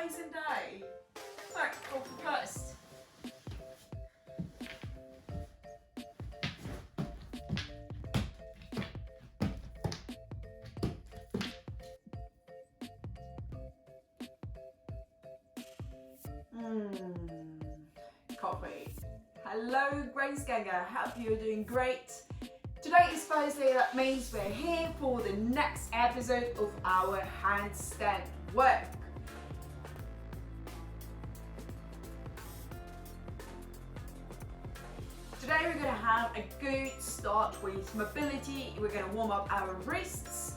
amazing day. Right, coffee first. Coffee. Hello Grace Ganger, hope you're doing great. Today is Thursday, that means we're here for the next episode of our handstand work. Today we're going to have a good start with mobility. We're going to warm up our wrists.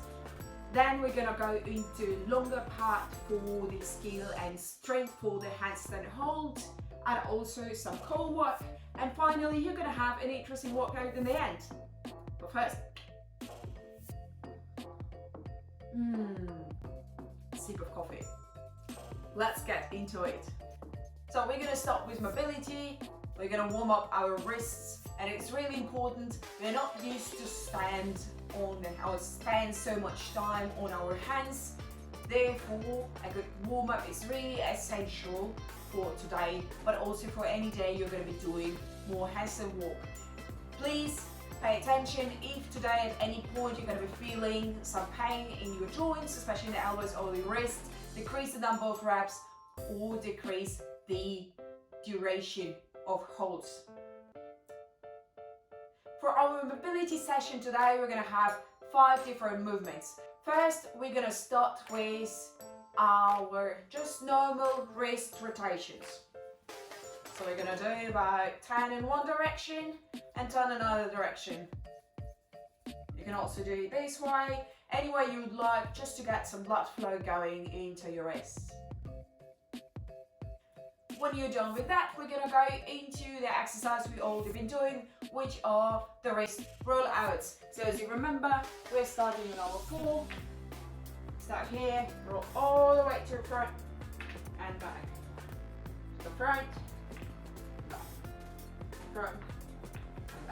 Then we're going to go into longer part for the skill and strength for the handstand hold, and also some core work. And finally, you're going to have an interesting workout in the end. But first, sip of coffee. Let's get into it. So we're going to start with mobility. We're going to warm up our wrists, and it's really important. We're not used to stand so much time on our hands. Therefore, a good warm up is really essential for today, but also for any day you're going to be doing more handstand walk. Please pay attention if today at any point you're going to be feeling some pain in your joints, especially in the elbows or the wrists. Decrease the number of reps or decrease the duration of holds. For our mobility session today, we're going to have 5 different movements. First, we're going to start with our just normal wrist rotations. So we're going to do about 10 in one direction and 10 in another direction. You can also do it this way, any way you would like, just to get some blood flow going into your wrists. When you're done with that, we're going to go into the exercise we've already been doing, which are the wrist rollouts. So as you remember, we're starting in our 4. Start here, roll all the way to the front and back. To the front, back, front, and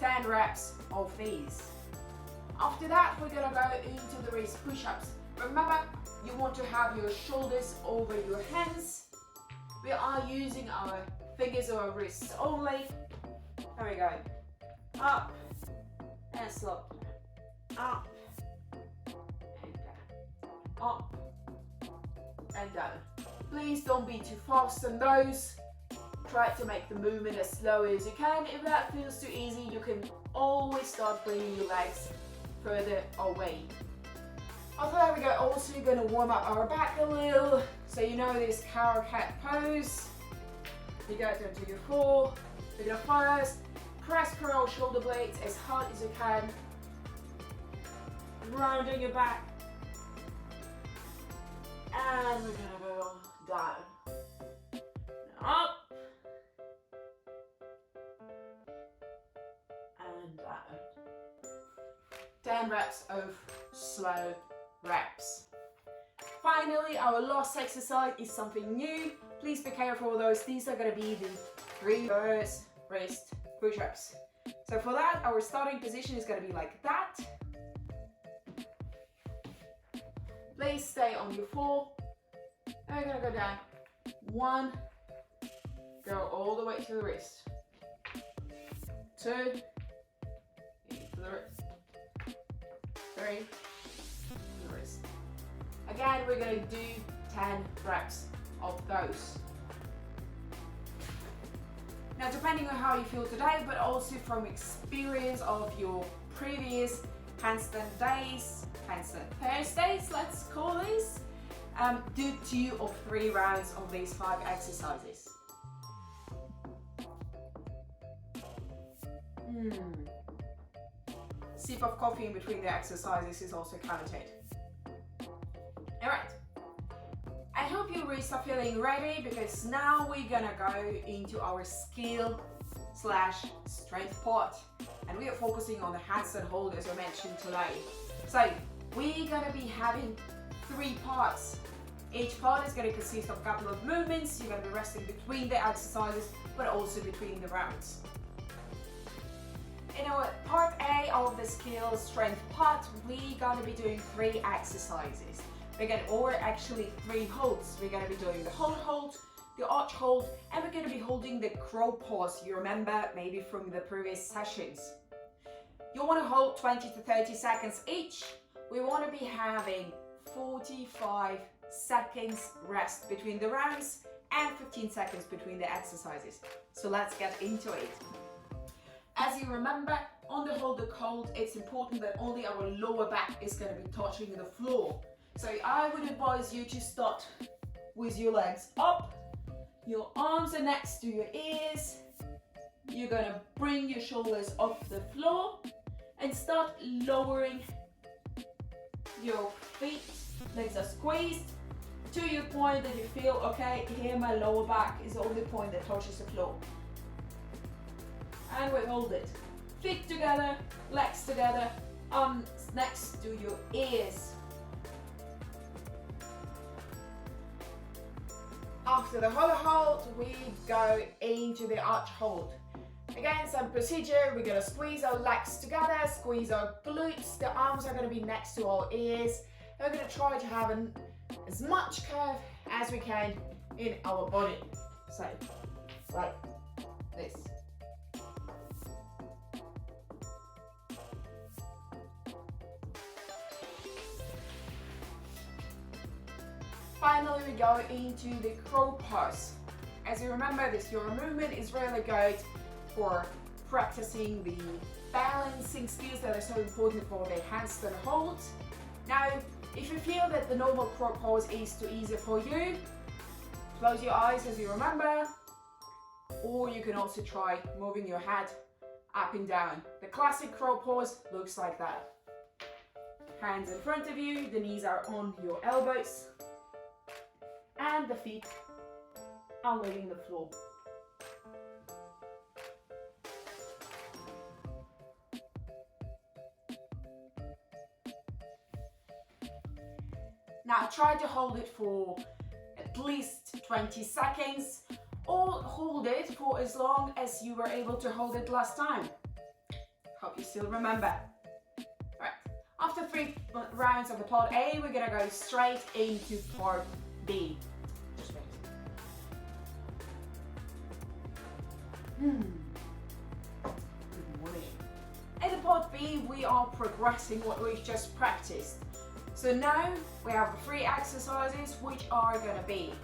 back. 10 reps of these. After that, we're going to go into the wrist push-ups. Remember, you want to have your shoulders over your hands. We are using our fingers or our wrists only. There we go. Up and slop. Up and down. Up and down. Please don't be too fast on those. Try to make the movement as slow as you can. If that feels too easy, you can always start bringing your legs further away. After that, we're also going to warm up our back a little. So you know this cow cat pose. You go down to your 4. We're going to first press curl shoulder blades as hard as you can. Rounding your back. And we're going to go down. Up. And down. 10 reps of slow reps. Finally, our last exercise is something new. Please be careful with those. These are going to be the reverse wrist push-ups. So for that, our starting position is going to be like that. Please stay on your 4. And we're going to go down. 1. Go all the way to the wrist. 2. Into the wrist. 3. Again, we're going to do 10 reps of those. Now, depending on how you feel today, but also from experience of your previous handstand days, handstand Thursdays, let's call this, do 2 or 3 rounds of these 5 exercises. Sip of coffee in between the exercises is also counted. Alright, I hope you really start feeling ready, because now we're gonna go into our skill / strength part, and we are focusing on the handstand hold as I mentioned today. So we're gonna be having 3 parts. Each part is going to consist of a couple of movements. You're going to be resting between the exercises, but also between the rounds. In our part A of the skill strength part, we're going to be doing 3 exercises. or actually 3 holds. We're gonna be doing the hold, the arch hold, and we're gonna be holding the crow pause. You remember maybe from the previous sessions. You wanna hold 20 to 30 seconds each. We wanna be having 45 seconds rest between the rounds and 15 seconds between the exercises. So let's get into it. As you remember, on the hold the cold, it's important that only our lower back is going to be touching the floor. So I would advise you to start with your legs up, your arms are next to your ears. You're going to bring your shoulders off the floor and start lowering your feet. Legs are squeezed to your point that you feel, okay, here my lower back is the only point that touches the floor. And we hold it. Feet together, legs together, arms next to your ears. After the hollow hold, we go into the arch hold. Again, same procedure, we're gonna squeeze our legs together, squeeze our glutes, the arms are gonna be next to our ears. We're gonna try to have as much curve as we can in our body. So, like this. Finally, we go into the crow pose. As you remember, this your movement is really good for practicing the balancing skills that are so important for the handstand holds. Now, if you feel that the normal crow pose is too easy for you, close your eyes as you remember, or you can also try moving your head up and down. The classic crow pose looks like that. Hands in front of you, the knees are on your elbows, and the feet are leaving the floor. Now try to hold it for at least 20 seconds or hold it for as long as you were able to hold it last time. Hope you still remember. Right. After 3 rounds of the part A, we're gonna go straight into part B. Just wait. Good morning. In the part B, we are progressing what we've just practiced. So now we have the 3 exercises, which are going to be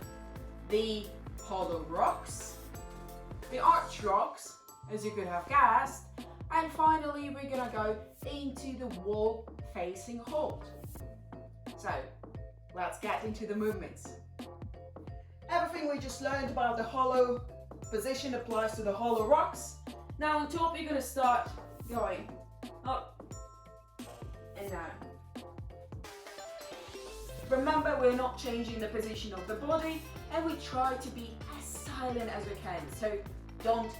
the hollow rocks, the arch rocks, as you could have guessed, and finally we're going to go into the wall facing hold. So let's get into the movements. Everything we just learned about the hollow position applies to the hollow rocks. Now on top you're going to start going up and down. Remember, we're not changing the position of the body, and we try to be as silent as we can, so don't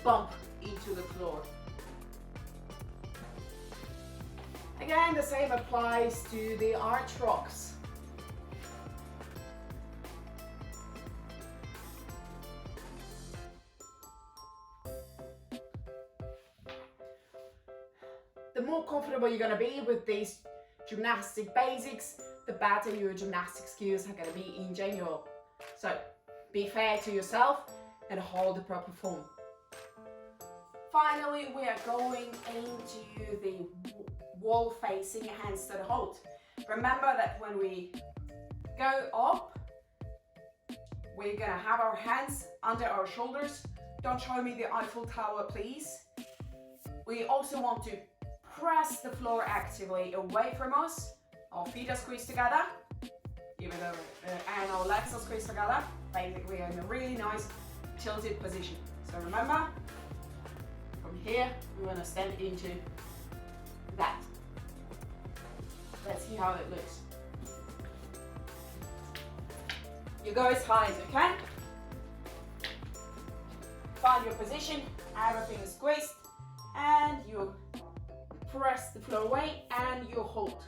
bump into the floor. Again, the same applies to the arch rocks. The more comfortable you're going to be with these gymnastic basics, the better your gymnastic skills are going to be in general. So be fair to yourself and hold the proper form. Finally, we are going into the wall facing handstand hold. Remember that when we go up, we're going to have our hands under our shoulders. Don't show me the Eiffel Tower, please. We also want to press the floor actively away from us. Our feet are squeezed together, even though, and our legs are squeezed together. Basically, we are in a really nice tilted position. So remember, from here, we want to stand into that. Let's see how it looks. You go as high as you can. Find your position, everything is squeezed, and you press the floor away and you hold.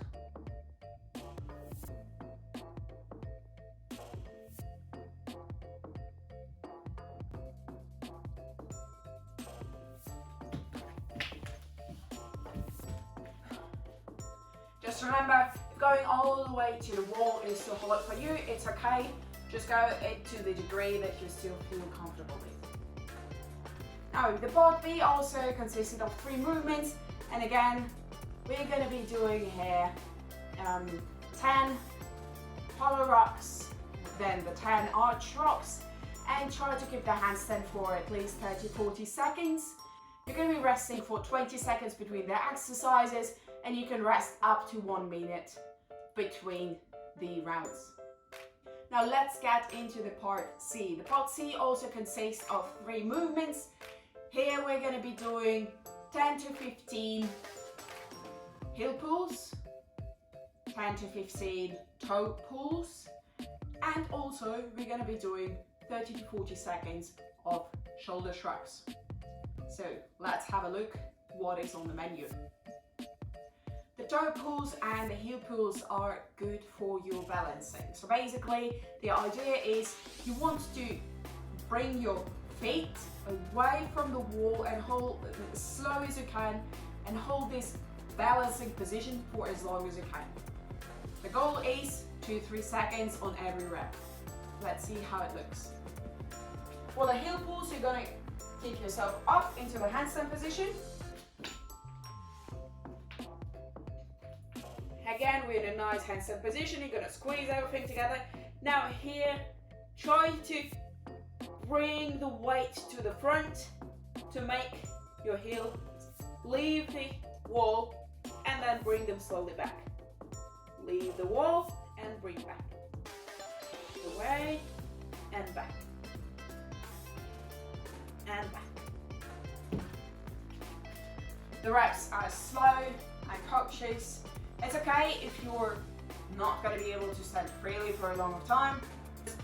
Just remember, going all the way to the wall is too hard for you, it's okay. Just go it to the degree that you still feel comfortable with. Now, the part B also consisted of 3 movements, and again, we're going to be doing here 10 hollow rocks, then the 10 arch rocks, and try to keep the handstand for at least 30-40 seconds. You're going to be resting for 20 seconds between the exercises, and you can rest up to 1 minute between the rounds. Now let's get into the part C. The part C also consists of 3 movements. Here we're going to be doing 10 to 15 heel pulls, 10 to 15 toe pulls, and also we're going to be doing 30 to 40 seconds of shoulder shrugs. So let's have a look what is on the menu. The toe pulls and the heel pulls are good for your balancing. So basically the idea is you want to bring your feet away from the wall and hold as slow as you can and hold this balancing position for as long as you can. The goal is 2-3 seconds on every rep. Let's see how it looks. For the heel pulls, you're going to keep yourself up into the handstand position. Again, we're in a nice handstand position. You're going to squeeze everything together. Now here, try to bring the weight to the front to make your heel leave the wall and then bring them slowly back. Leave the wall and bring back. Away and back. And back. The reps are slow and cautious. It's okay if you're not going to be able to stand freely for a long time. Just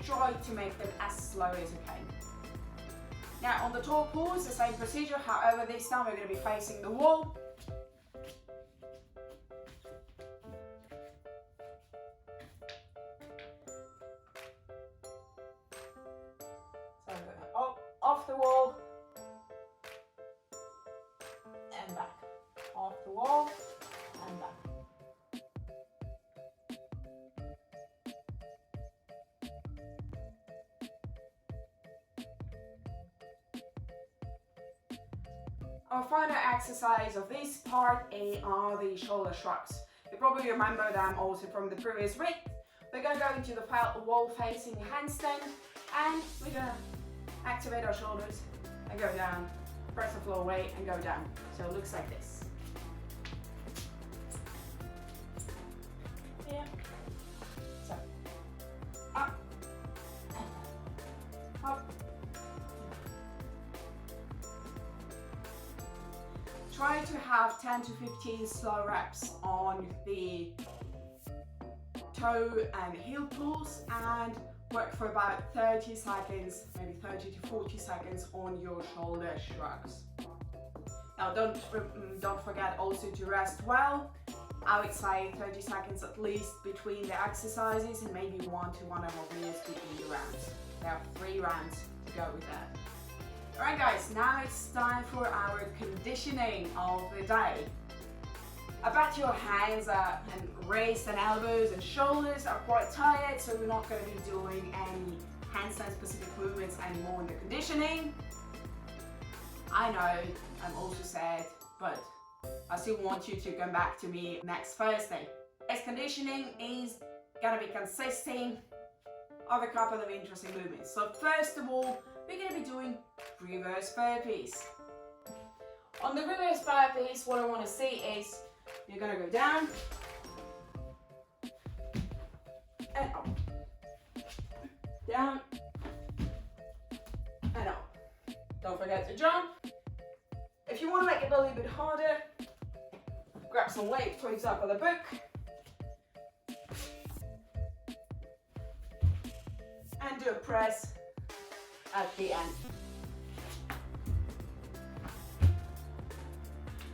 try to make them as slow as you can. Now on the toe pulls, the same procedure, however this time we're going to be facing the wall. So I'm going to off the wall and back, off the wall and back. Our final exercise of this part are the shoulder shrugs. You probably remember them also from the previous week. We're going to go into the wall facing handstand and we're going to activate our shoulders and go down, press the floor away and go down. So it looks like this. Here. So, up, up. Try to have 10 to 15 slow reps on the toe and heel pulls and work for about 30 seconds, maybe 30 to 40 seconds on your shoulder shrugs. Now don't forget also to rest well. I would say 30 seconds at least between the exercises and maybe 1 to 1.5 minutes between the rounds. There are 3 rounds to go with that. Alright guys, now it's time for our conditioning of the day. I bet your hands and wrists and elbows and shoulders are quite tired, so we're not going to be doing any handstand specific movements anymore in the conditioning. I know, I'm also sad, but I still want you to come back to me next Thursday. This conditioning is going to be consisting of a couple of interesting movements. So first of all, we're going to be doing reverse burpees. On the reverse burpees, what I want to see is you're going to go down and up, down and up. Don't forget to jump. If you want to make it a little bit harder, grab some weight, for example a book, and do a press at the end.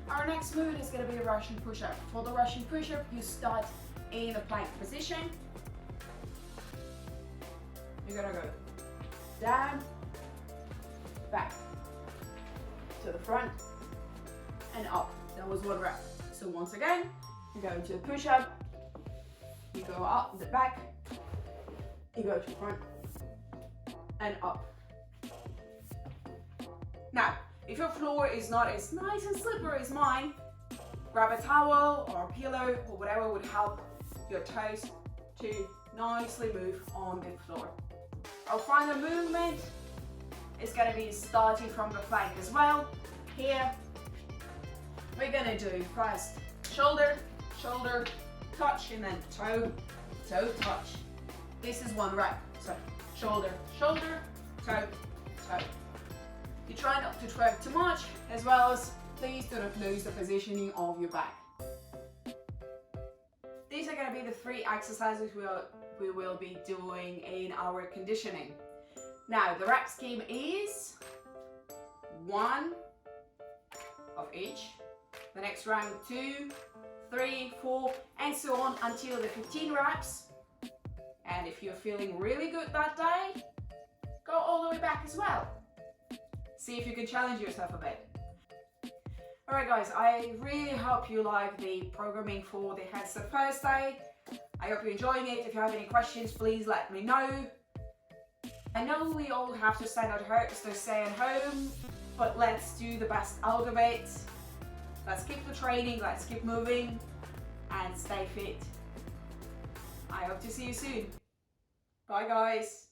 Our next move is going to be a Russian push-up. For the Russian push-up, you start in a plank position. You're going to go down, back, to the front, and up. That was 1 rep. So once again, you go into a push-up, You go up, the back, you go to front, and up. Now, if your floor is not as nice and slippery as mine, grab a towel or a pillow or whatever would help your toes to nicely move on the floor. Our final movement is going to be starting from the plank as well. Here, we're going to do first shoulder, shoulder, touch, and then toe, toe, touch. This is one rep. So shoulder, shoulder, toe, toe. You try not to twerk too much, as well as please do not lose the positioning of your back. These are going to be the 3 exercises we will be doing in our conditioning. Now, the rep scheme is 1 of each. The next round 2, 3, 4, and so on until the 15 reps. And if you're feeling really good that day, go all the way back as well. See if you can challenge yourself a bit. Alright guys, I really hope you like the programming for the Handstand Thursday. I hope you're enjoying it. If you have any questions, please let me know. I know we all have to stay at home, but let's do the best out of it. Let's keep the training, let's keep moving, and stay fit. I hope to see you soon. Bye guys.